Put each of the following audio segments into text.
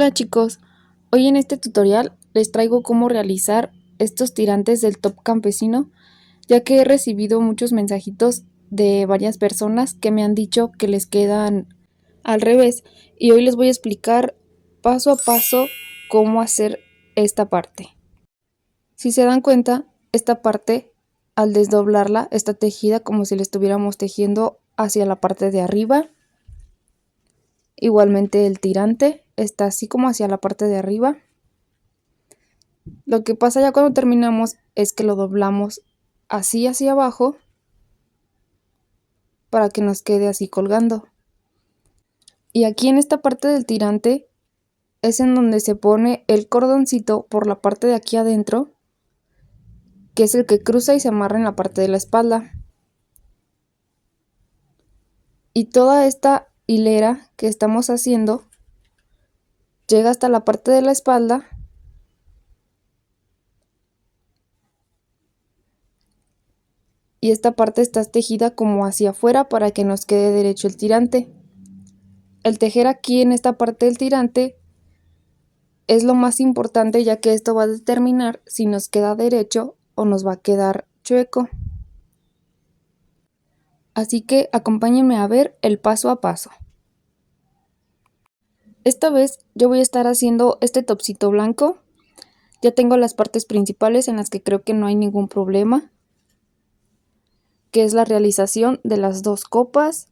Hola chicos, hoy en este tutorial les traigo cómo realizar estos tirantes del top campesino, ya que he recibido muchos mensajitos de varias personas que me han dicho que les quedan al revés, y hoy les voy a explicar paso a paso cómo hacer esta parte. Si se dan cuenta, esta parte al desdoblarla está tejida como si la estuviéramos tejiendo hacia la parte de arriba. Igualmente el tirante está así como hacia la parte de arriba. Lo que pasa ya cuando terminamos es que lo doblamos así hacia abajo para que nos quede así colgando. Y aquí en esta parte del tirante es en donde se pone el cordoncito por la parte de aquí adentro, que es el que cruza y se amarra en la parte de la espalda. Y toda esta hilera que estamos haciendo llega hasta la parte de la espalda y esta parte está tejida como hacia afuera para que nos quede derecho el tirante. El tejer aquí en esta parte del tirante es lo más importante, ya que esto va a determinar si nos queda derecho o nos va a quedar chueco. Así que acompáñenme a ver el paso a paso. Esta vez yo voy a estar haciendo este topsito blanco. Ya tengo las partes principales en las que creo que no hay ningún problema, que es la realización de las dos copas,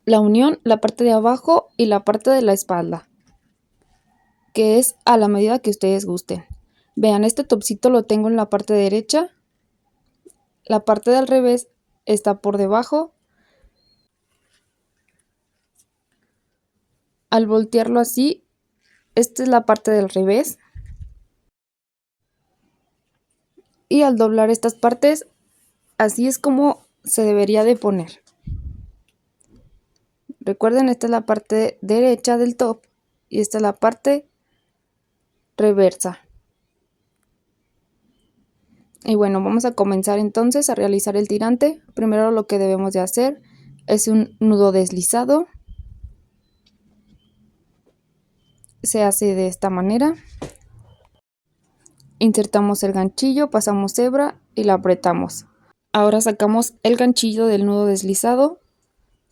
la unión, la parte de abajo y la parte de la espalda, que es a la medida que ustedes gusten. Vean, este topsito lo tengo en la parte derecha, la parte del revés está por debajo. Al voltearlo así, esta es la parte del revés. Y al doblar estas partes, así es como se debería de poner. Recuerden, esta es la parte derecha del top y esta es la parte reversa. Y bueno, vamos a comenzar entonces a realizar el tirante. Primero lo que debemos de hacer es un nudo deslizado. Se hace de esta manera. Insertamos el ganchillo, pasamos hebra y la apretamos. Ahora sacamos el ganchillo del nudo deslizado.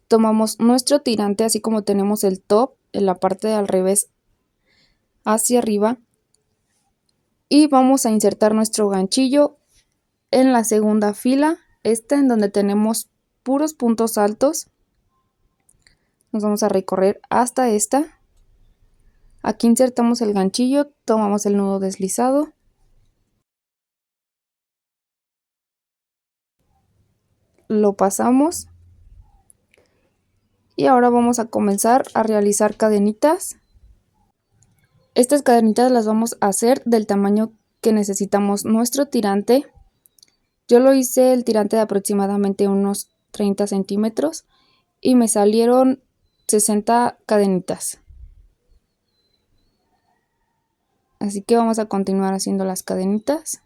Tomamos nuestro tirante así como tenemos el top en la parte de al revés hacia arriba y vamos a insertar nuestro ganchillo en la segunda fila, esta en donde tenemos puros puntos altos. Nos vamos a recorrer hasta esta. Aquí insertamos el ganchillo, tomamos el nudo deslizado, lo pasamos y ahora vamos a comenzar a realizar cadenitas. Estas cadenitas las vamos a hacer del tamaño que necesitamos nuestro tirante. Yo lo hice el tirante de aproximadamente unos 30 centímetros y me salieron 60 cadenitas. Así que vamos a continuar haciendo las cadenitas.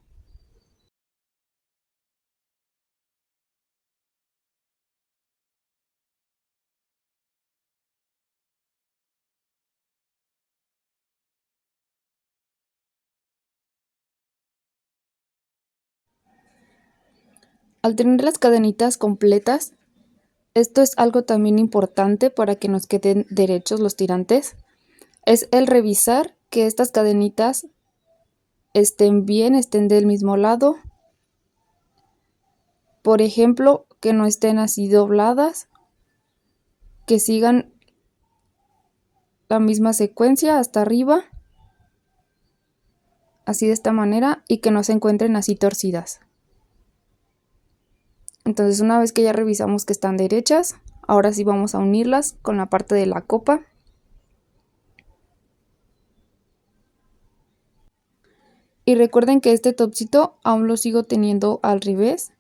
Al tener las cadenitas completas, esto es algo también importante para que nos queden derechos los tirantes, es el revisar que estas cadenitas estén bien, estén del mismo lado. Por ejemplo, que no estén así dobladas, que sigan la misma secuencia hasta arriba, así de esta manera, y que no se encuentren así torcidas. Entonces, una vez que ya revisamos que están derechas, ahora sí vamos a unirlas con la parte de la copa. Y recuerden que este topsito aún lo sigo teniendo al revés.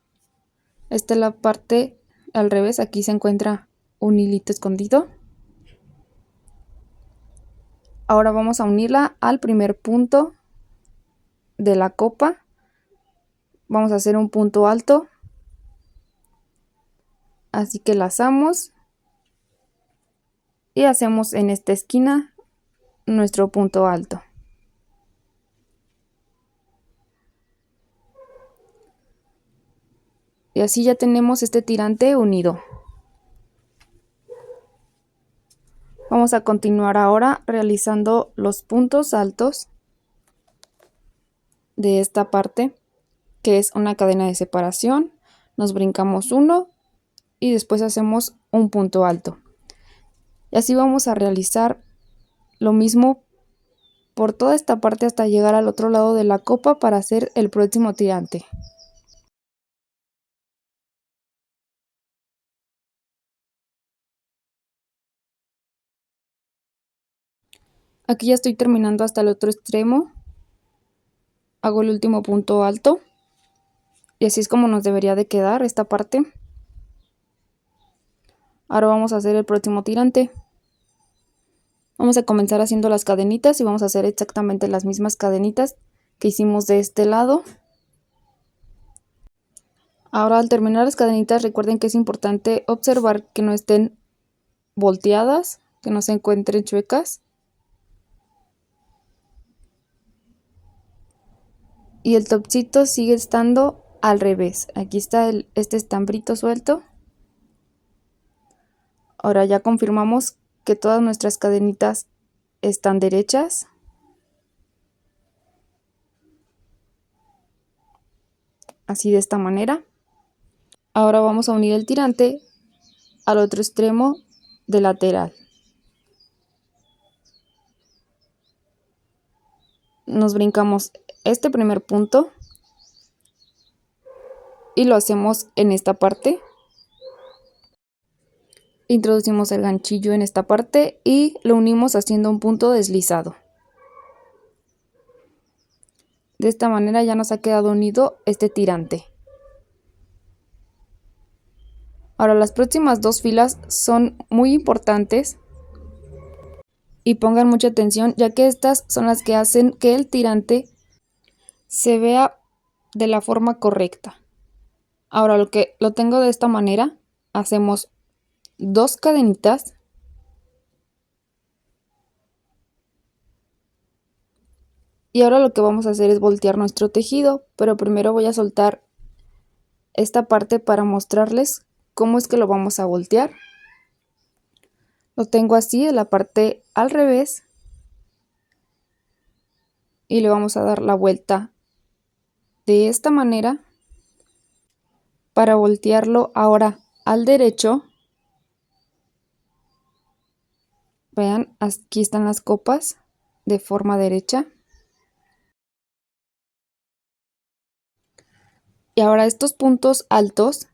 Esta es la parte al revés, aquí se encuentra un hilito escondido. Ahora vamos a unirla al primer punto de la copa. Vamos a hacer un punto alto. Así que lazamos y hacemos en esta esquina nuestro punto alto. Y así ya tenemos este tirante unido. Vamos a continuar ahora realizando los puntos altos de esta parte, que es una cadena de separación. Nos brincamos uno y después hacemos un punto alto. Y así vamos a realizar lo mismo por toda esta parte hasta llegar al otro lado de la copa para hacer el próximo tirante. Aquí ya estoy terminando hasta el otro extremo. Hago el último punto alto. Y así es como nos debería de quedar esta parte. Ahora vamos a hacer el próximo tirante. Vamos a comenzar haciendo las cadenitas y vamos a hacer exactamente las mismas cadenitas que hicimos de este lado. Ahora al terminar las cadenitas recuerden que es importante observar que no estén volteadas, que no se encuentren chuecas. Y el topcito sigue estando al revés. Aquí está este estambrito suelto. Ahora ya confirmamos que todas nuestras cadenitas están derechas. Así de esta manera. Ahora vamos a unir el tirante al otro extremo del lateral. Nos brincamos este primer punto y lo hacemos en esta parte. Introducimos el ganchillo en esta parte y lo unimos haciendo un punto deslizado. De esta manera ya nos ha quedado unido este tirante. Ahora las próximas dos filas son muy importantes y pongan mucha atención, ya que estas son las que hacen que el tirante se vea de la forma correcta. Ahora lo tengo de esta manera, hacemos dos cadenitas y ahora lo que vamos a hacer es voltear nuestro tejido, pero primero voy a soltar esta parte para mostrarles cómo es que lo vamos a voltear. Lo tengo así en la parte al revés y le vamos a dar la vuelta de esta manera para voltearlo ahora al derecho. Vean, aquí están las copas de forma derecha. Y ahora estos puntos altos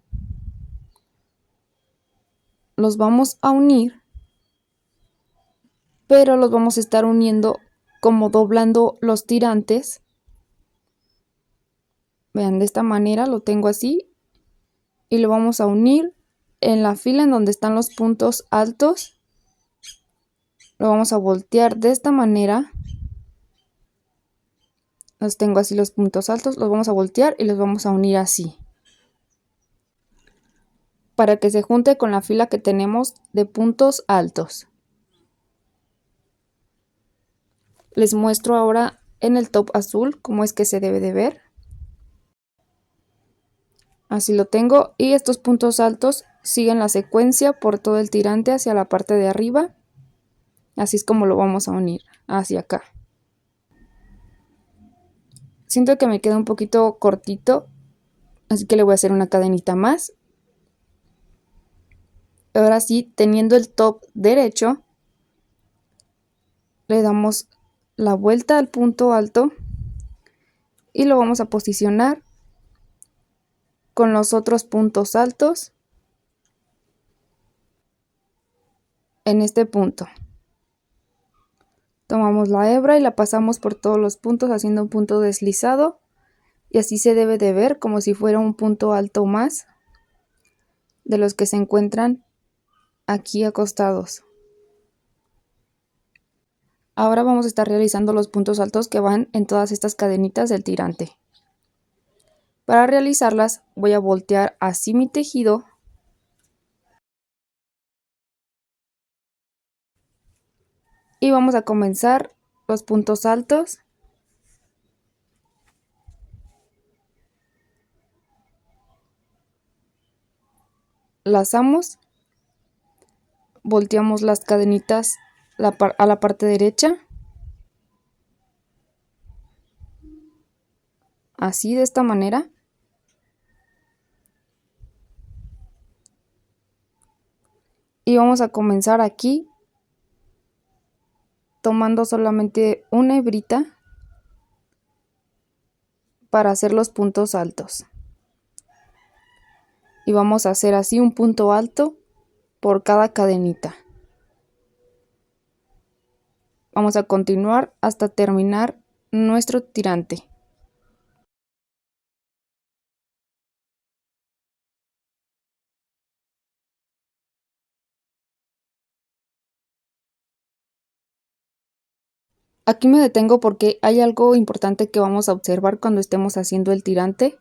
los vamos a unir, pero los vamos a estar uniendo como doblando los tirantes. Vean, de esta manera lo tengo así y lo vamos a unir en la fila en donde están los puntos altos. Lo vamos a voltear de esta manera. Los tengo así los puntos altos, los vamos a voltear y los vamos a unir así, para que se junte con la fila que tenemos de puntos altos. Les muestro ahora en el top azul cómo es que se debe de ver. Así lo tengo y estos puntos altos siguen la secuencia por todo el tirante hacia la parte de arriba. Así es como lo vamos a unir hacia acá. Siento que me queda un poquito cortito, así que le voy a hacer una cadenita más. Ahora sí, teniendo el top derecho, le damos la vuelta al punto alto y lo vamos a posicionar con los otros puntos altos en este punto. Tomamos la hebra y la pasamos por todos los puntos haciendo un punto deslizado y así se debe de ver como si fuera un punto alto más de los que se encuentran aquí acostados. Ahora vamos a estar realizando los puntos altos que van en todas estas cadenitas del tirante. Para realizarlas voy a voltear así mi tejido y vamos a comenzar los puntos altos. Lazamos, volteamos las cadenitas a la parte derecha, así de esta manera. Y vamos a comenzar aquí tomando solamente una hebrita para hacer los puntos altos. Y vamos a hacer así un punto alto por cada cadenita. Vamos a continuar hasta terminar nuestro tirante. Aquí me detengo porque hay algo importante que vamos a observar cuando estemos haciendo el tirante.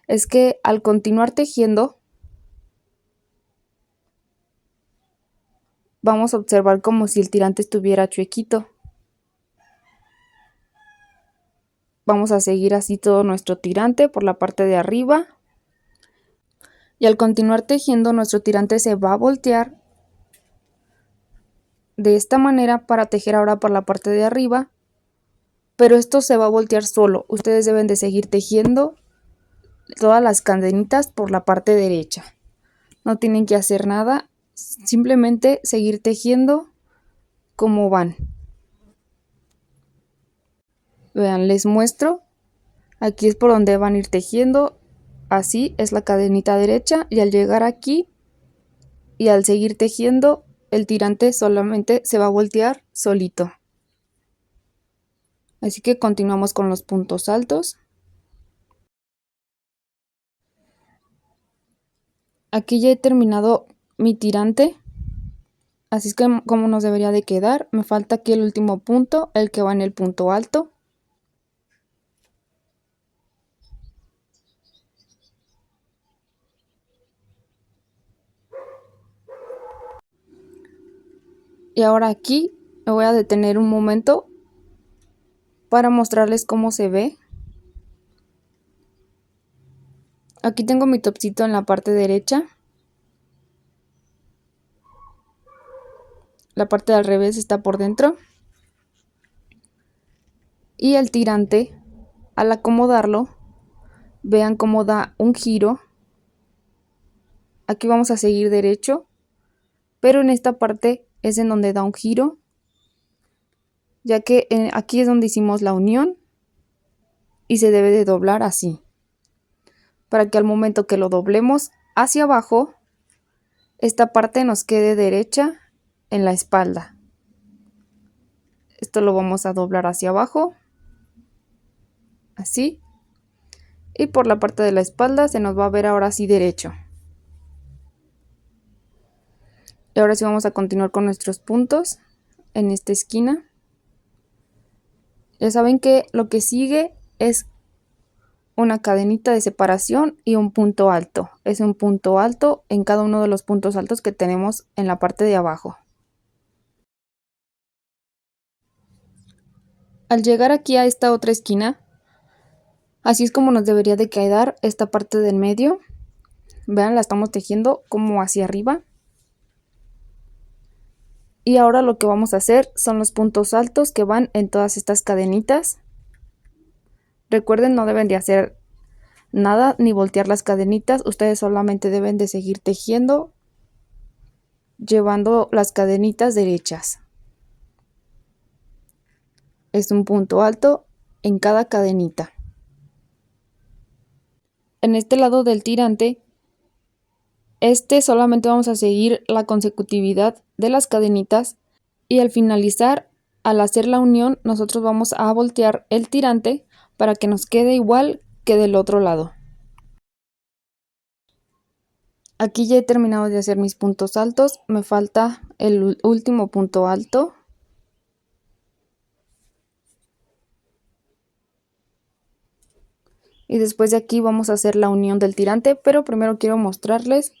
Es que al continuar tejiendo, vamos a observar como si el tirante estuviera chuequito. Vamos a seguir así todo nuestro tirante por la parte de arriba. Y al continuar tejiendo, nuestro tirante se va a voltear de esta manera para tejer ahora por la parte de arriba. Pero esto se va a voltear solo. Ustedes deben de seguir tejiendo todas las cadenitas por la parte derecha. No tienen que hacer nada, simplemente seguir tejiendo como van. Vean, les muestro. Aquí es por donde van a ir tejiendo. Así es la cadenita derecha y al llegar aquí y al seguir tejiendo, el tirante solamente se va a voltear solito. Así que continuamos con los puntos altos. Aquí ya he terminado mi tirante. Así es como nos debería de quedar. Me falta aquí el último punto, el que va en el punto alto. Y ahora aquí me voy a detener un momento para mostrarles cómo se ve. Aquí tengo mi topcito en la parte derecha. La parte de al revés está por dentro. Y el tirante, al acomodarlo, vean cómo da un giro. Aquí vamos a seguir derecho, pero en esta parte es en donde da un giro, ya que aquí es donde hicimos la unión y se debe de doblar así, para que al momento que lo doblemos hacia abajo, esta parte nos quede derecha en la espalda. Esto lo vamos a doblar hacia abajo, así, y por la parte de la espalda se nos va a ver ahora sí derecho. Y ahora sí vamos a continuar con nuestros puntos en esta esquina. Ya saben que lo que sigue es una cadenita de separación y un punto alto. Es un punto alto en cada uno de los puntos altos que tenemos en la parte de abajo. Al llegar aquí a esta otra esquina, así es como nos debería de quedar esta parte del medio. Vean, la estamos tejiendo como hacia arriba. Y ahora lo que vamos a hacer son los puntos altos que van en todas estas cadenitas. Recuerden, no deben de hacer nada ni voltear las cadenitas. Ustedes solamente deben de seguir tejiendo, llevando las cadenitas derechas. Es un punto alto en cada cadenita. En este lado del tirante, solamente vamos a seguir la consecutividad de las cadenitas y al finalizar, al hacer la unión, nosotros vamos a voltear el tirante para que nos quede igual que del otro lado. Aquí ya he terminado de hacer mis puntos altos, me falta el último punto alto. Y después de aquí vamos a hacer la unión del tirante, pero primero quiero mostrarles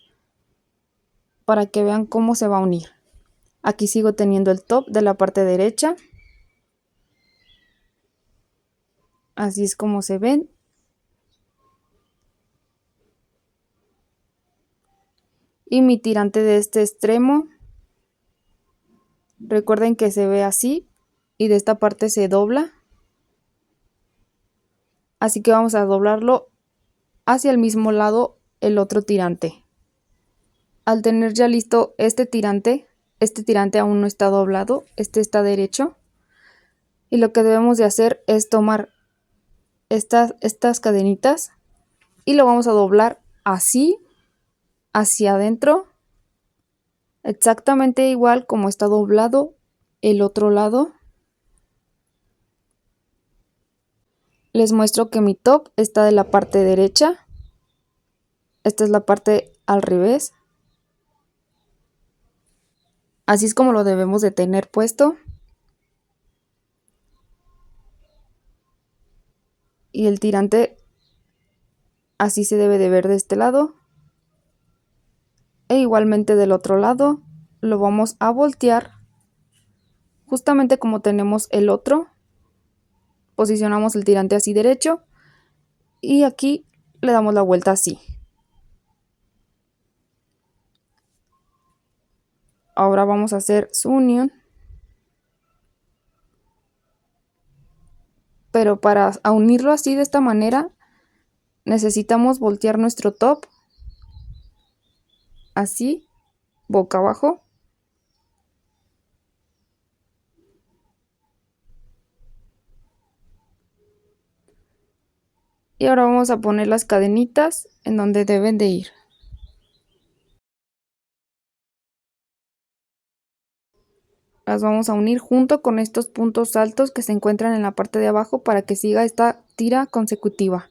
para que vean cómo se va a unir. Aquí sigo teniendo el top de la parte derecha. Así es como se ven. Y mi tirante de este extremo, recuerden que se ve así y de esta parte se dobla. Así que vamos a doblarlo hacia el mismo lado el otro tirante. Al tener ya listo este tirante aún no está doblado, este está derecho. Y lo que debemos de hacer es tomar estas cadenitas y lo vamos a doblar así hacia adentro, exactamente igual como está doblado el otro lado. Les muestro que mi top está de la parte derecha, esta es la parte al revés. Así es como lo debemos de tener puesto. Y el tirante así se debe de ver de este lado. E igualmente del otro lado lo vamos a voltear justamente como tenemos el otro. Posicionamos el tirante así derecho y aquí le damos la vuelta así. Ahora vamos a hacer su unión. Pero para unirlo así de esta manera necesitamos voltear nuestro top así, boca abajo. Y ahora vamos a poner las cadenitas en donde deben de ir. Las vamos a unir junto con estos puntos altos que se encuentran en la parte de abajo para que siga esta tira consecutiva.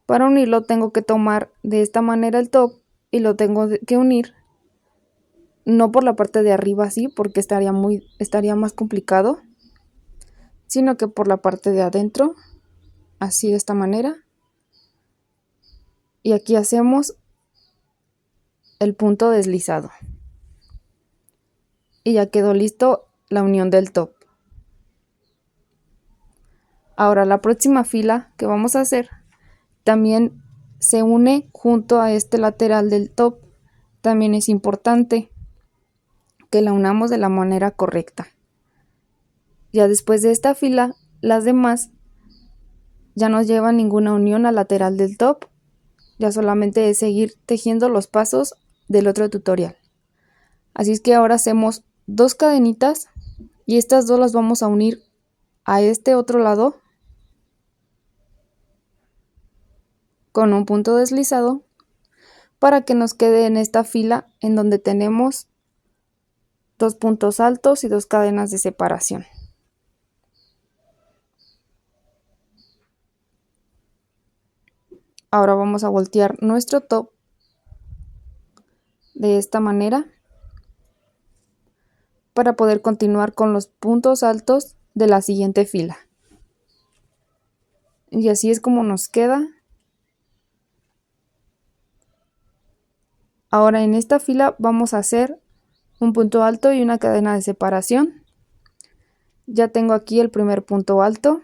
Para unirlo tengo que tomar de esta manera el top y lo tengo que unir no por la parte de arriba así porque estaría más complicado, sino que por la parte de adentro, así de esta manera. Y aquí hacemos el punto deslizado. Y ya quedó listo la unión del top. Ahora la próxima fila que vamos a hacer también se une junto a este lateral del top. También es importante que la unamos de la manera correcta. Ya después de esta fila, las demás ya no llevan ninguna unión al lateral del top. Ya solamente es seguir tejiendo los pasos del otro tutorial. Así es que ahora hacemos 2 cadenitas y estas 2 las vamos a unir a este otro lado con un punto deslizado para que nos quede en esta fila en donde tenemos 2 puntos altos y 2 cadenas de separación. Ahora vamos a voltear nuestro top de esta manera para poder continuar con los puntos altos de la siguiente fila. Y así es como nos queda. Ahora en esta fila vamos a hacer un punto alto y una cadena de separación. Ya tengo aquí el primer punto alto.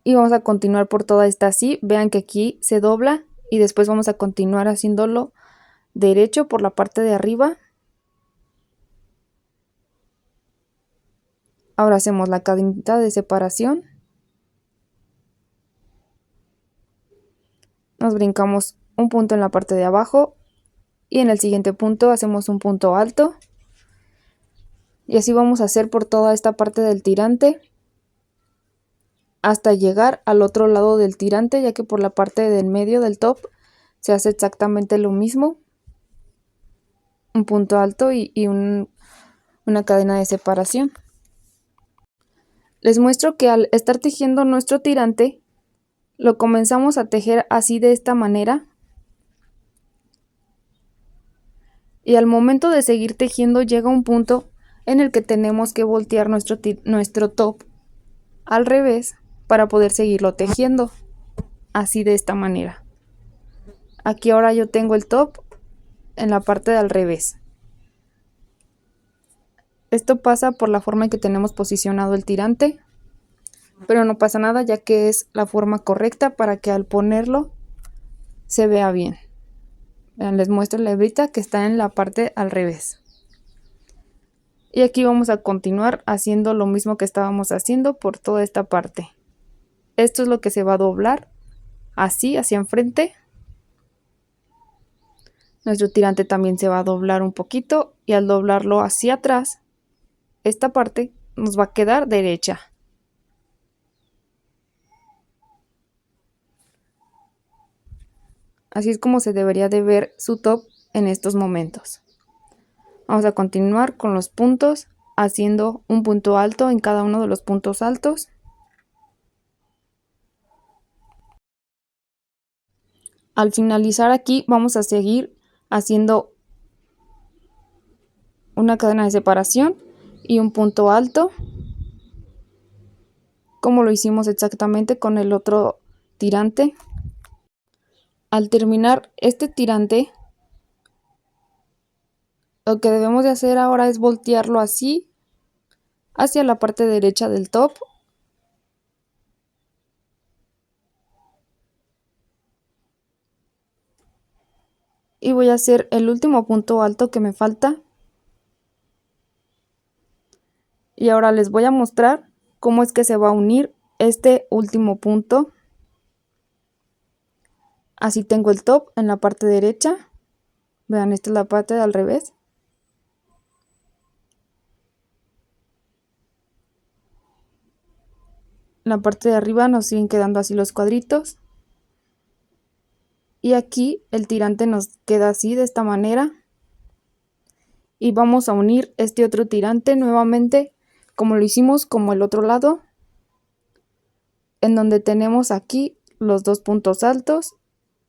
Y vamos a continuar por toda esta así. Vean que aquí se dobla y después vamos a continuar haciéndolo derecho por la parte de arriba. Ahora hacemos la cadenita de separación. Nos brincamos un punto en la parte de abajo y en el siguiente punto hacemos un punto alto. Y así vamos a hacer por toda esta parte del tirante hasta llegar al otro lado del tirante, ya que por la parte del medio del top se hace exactamente lo mismo. Un punto alto y una cadena de separación. Les muestro que al estar tejiendo nuestro tirante, lo comenzamos a tejer así de esta manera. Y al momento de seguir tejiendo llega un punto en el que tenemos que voltear nuestro top al revés para poder seguirlo tejiendo, así de esta manera. Aquí ahora yo tengo el top en la parte de al revés. Esto pasa por la forma en que tenemos posicionado el tirante, pero no pasa nada ya que es la forma correcta para que al ponerlo se vea bien. Vean, les muestro la hebrita que está en la parte al revés. Y aquí vamos a continuar haciendo lo mismo que estábamos haciendo por toda esta parte. Esto es lo que se va a doblar así hacia enfrente. Nuestro tirante también se va a doblar un poquito y al doblarlo hacia atrás, esta parte nos va a quedar derecha. Así es como se debería de ver su top en estos momentos. Vamos a continuar con los puntos, haciendo un punto alto en cada uno de los puntos altos. Al finalizar aquí vamos a seguir haciendo una cadena de separación y un punto alto, como lo hicimos exactamente con el otro tirante. Al terminar este tirante, lo que debemos de hacer ahora es voltearlo así hacia la parte derecha del top. Y voy a hacer el último punto alto que me falta. Y ahora les voy a mostrar cómo es que se va a unir este último punto. Así tengo el top en la parte derecha. Vean, esta es la parte de al revés. En la parte de arriba nos siguen quedando así los cuadritos. Y aquí el tirante nos queda así, de esta manera. Y vamos a unir este otro tirante nuevamente, como lo hicimos como el otro lado, en donde tenemos aquí los dos puntos altos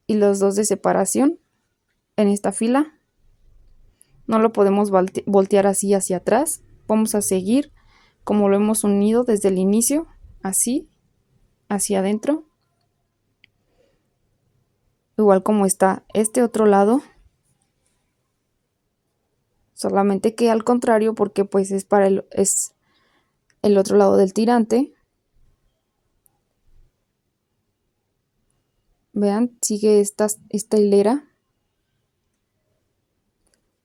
y los dos de separación en esta fila. No lo podemos voltear así hacia atrás. Vamos a seguir como lo hemos unido desde el inicio, así, hacia adentro. Igual como está este otro lado. Solamente que al contrario, porque pues es el otro lado del tirante. Vean, sigue esta hilera.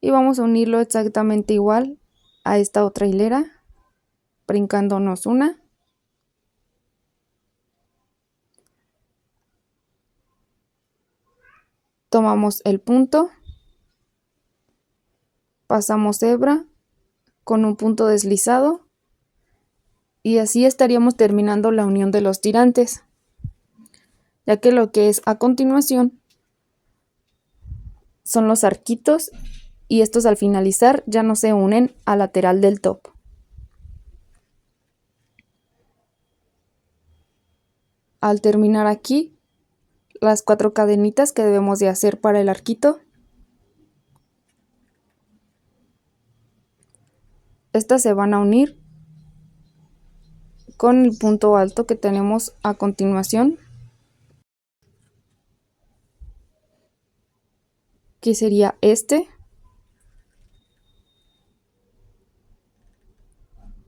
Y vamos a unirlo exactamente igual a esta otra hilera, brincándonos una. Tomamos el punto, pasamos hebra con un punto deslizado y así estaríamos terminando la unión de los tirantes, ya que lo que es a continuación son los arquitos y estos al finalizar ya no se unen al lateral del top. Al terminar aquí, las 4 cadenitas que debemos de hacer para el arquito, estas se van a unir con el punto alto que tenemos a continuación, que sería este,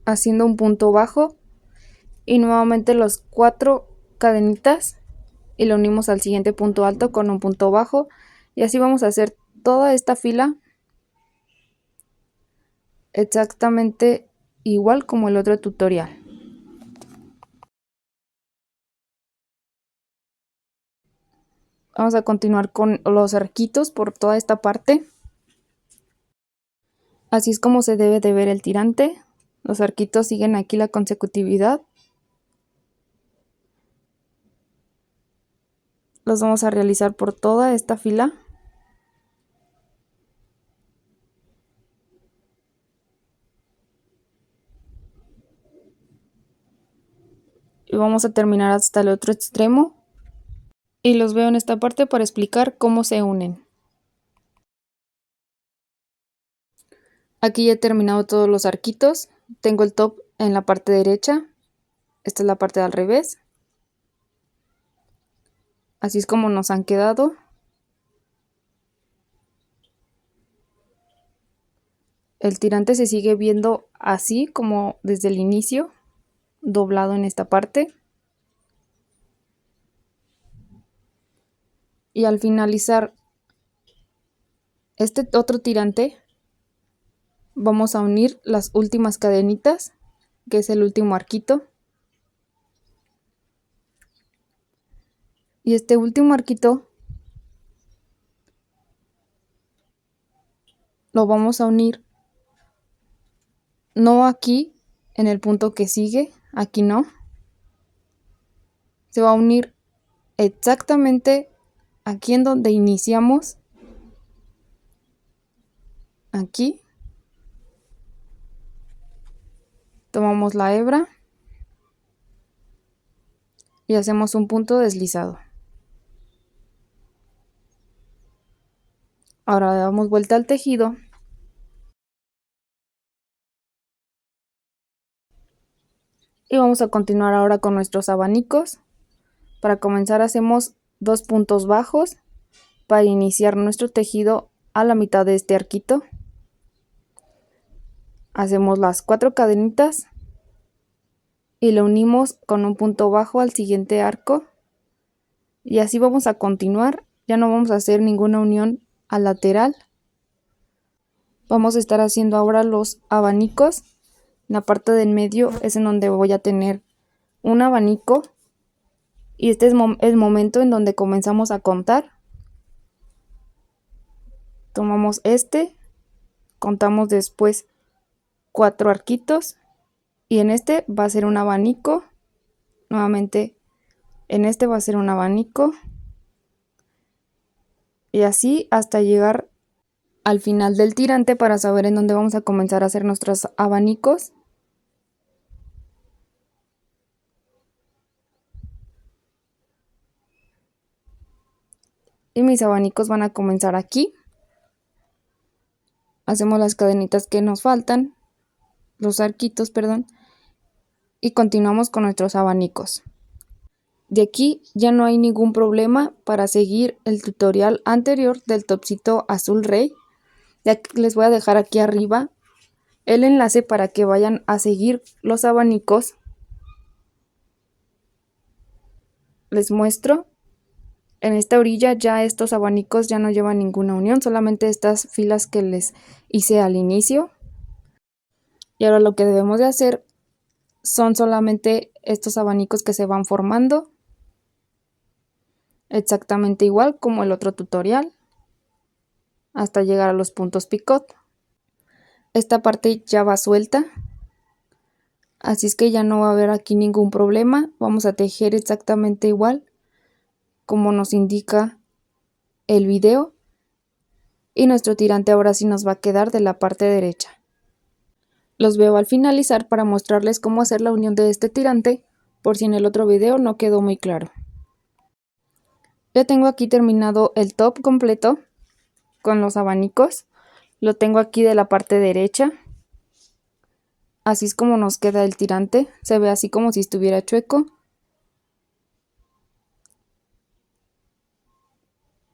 haciendo un punto bajo y nuevamente los 4 cadenitas y lo unimos al siguiente punto alto con un punto bajo y así vamos a hacer toda esta fila exactamente igual como el otro tutorial. Vamos a continuar con los arquitos por toda esta parte. Así es como se debe de ver el tirante. Los arquitos siguen aquí la consecutividad. Los vamos a realizar por toda esta fila. Y vamos a terminar hasta el otro extremo. Y los veo en esta parte para explicar cómo se unen. Aquí ya he terminado todos los arquitos. Tengo el top en la parte derecha. Esta es la parte de al revés. Así es como nos han quedado. el tirante se sigue viendo así como desde el inicio, doblado en esta parte. Y al finalizar este otro tirante, vamos a unir las últimas cadenitas, que es el último arquito. Y este último arquito lo vamos a unir, no aquí en el punto que sigue, aquí no. Se va a unir exactamente aquí en donde iniciamos, aquí. Tomamos la hebra y hacemos un punto deslizado. Ahora damos vuelta al tejido y vamos a continuar ahora con nuestros abanicos. Para comenzar hacemos 2 puntos bajos para iniciar nuestro tejido a la mitad de este arquito. Hacemos las 4 cadenitas y lo unimos con un punto bajo al siguiente arco, y así vamos a continuar. Ya no vamos a hacer ninguna unión al lateral. Vamos a estar haciendo ahora los abanicos. En la parte del medio es en donde voy a tener un abanico, y este es el momento en donde comenzamos a contar. Tomamos este, contamos después 4 arquitos, y en este va a ser un abanico. Nuevamente en este va a ser un abanico, y así hasta llegar al final del tirante para saber en dónde vamos a comenzar a hacer nuestros abanicos. Y mis abanicos van a comenzar aquí. Hacemos las cadenitas que nos faltan, los arquitos, perdón, y continuamos con nuestros abanicos. De aquí ya no hay ningún problema para seguir el tutorial anterior del topcito azul rey. Ya les voy a dejar aquí arriba el enlace para que vayan a seguir los abanicos. Les muestro. En esta orilla ya estos abanicos ya no llevan ninguna unión, solamente estas filas que les hice al inicio. Y ahora lo que debemos de hacer son solamente estos abanicos que se van formando, exactamente igual como el otro tutorial, hasta llegar a los puntos picot. Esta parte ya va suelta, así es que ya no va a haber aquí ningún problema. Vamos a tejer exactamente igual como nos indica el video, y nuestro tirante ahora sí nos va a quedar de la parte derecha. Los veo al finalizar para mostrarles cómo hacer la unión de este tirante, por si en el otro video no quedó muy claro. Ya tengo aquí terminado el top completo con los abanicos. Lo tengo aquí de la parte derecha. Así es como nos queda el tirante. Se ve así como si estuviera chueco.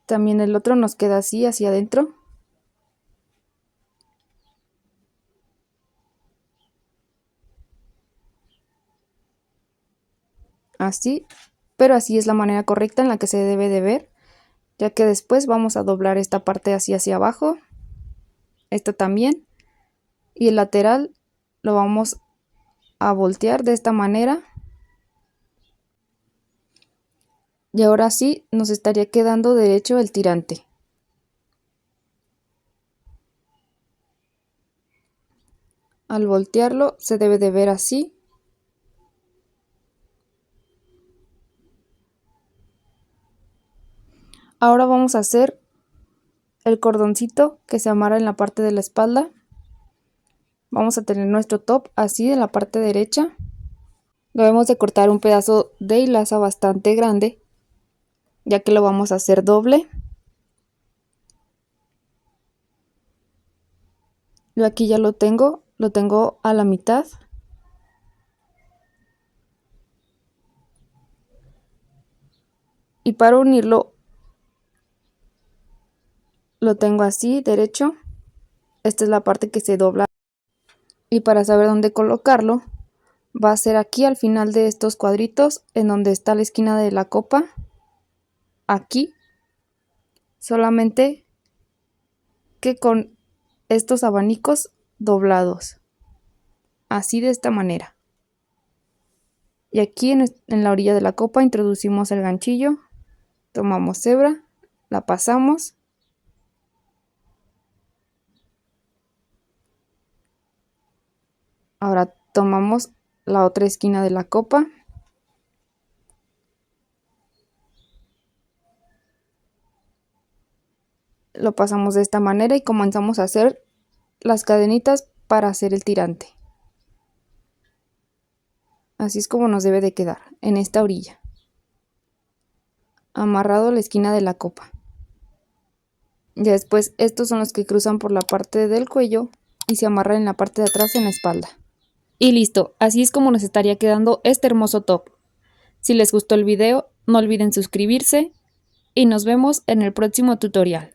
También el otro nos queda así hacia adentro. Así, pero así es la manera correcta en la que se debe de ver, ya que después vamos a doblar esta parte así hacia abajo, esta también, y el lateral lo vamos a voltear de esta manera, y ahora sí nos estaría quedando derecho el tirante. Al voltearlo se debe de ver así. Ahora vamos a hacer el cordoncito que se amarra en la parte de la espalda. Vamos a tener nuestro top así en la parte derecha. Debemos de cortar un pedazo de hilaza bastante grande, ya que lo vamos a hacer doble. Yo aquí ya lo tengo a la mitad. Y para unirlo lo tengo así derecho. esta es la parte que se dobla. Y para saber dónde colocarlo, va a ser aquí al final de estos cuadritos, en donde está la esquina de la copa. Aquí, solamente que con estos abanicos doblados, así de esta manera. Y aquí en la orilla de la copa introducimos el ganchillo, tomamos hebra, la pasamos, ahora tomamos la otra esquina de la copa, lo pasamos de esta manera y comenzamos a hacer las cadenitas para hacer el tirante. Así es como nos debe de quedar en esta orilla, amarrado a la esquina de la copa. Ya después estos son los que cruzan por la parte del cuello y se amarran en la parte de atrás en la espalda. Y listo, así es como nos estaría quedando este hermoso top. Si les gustó el video, no olviden suscribirse y nos vemos en el próximo tutorial.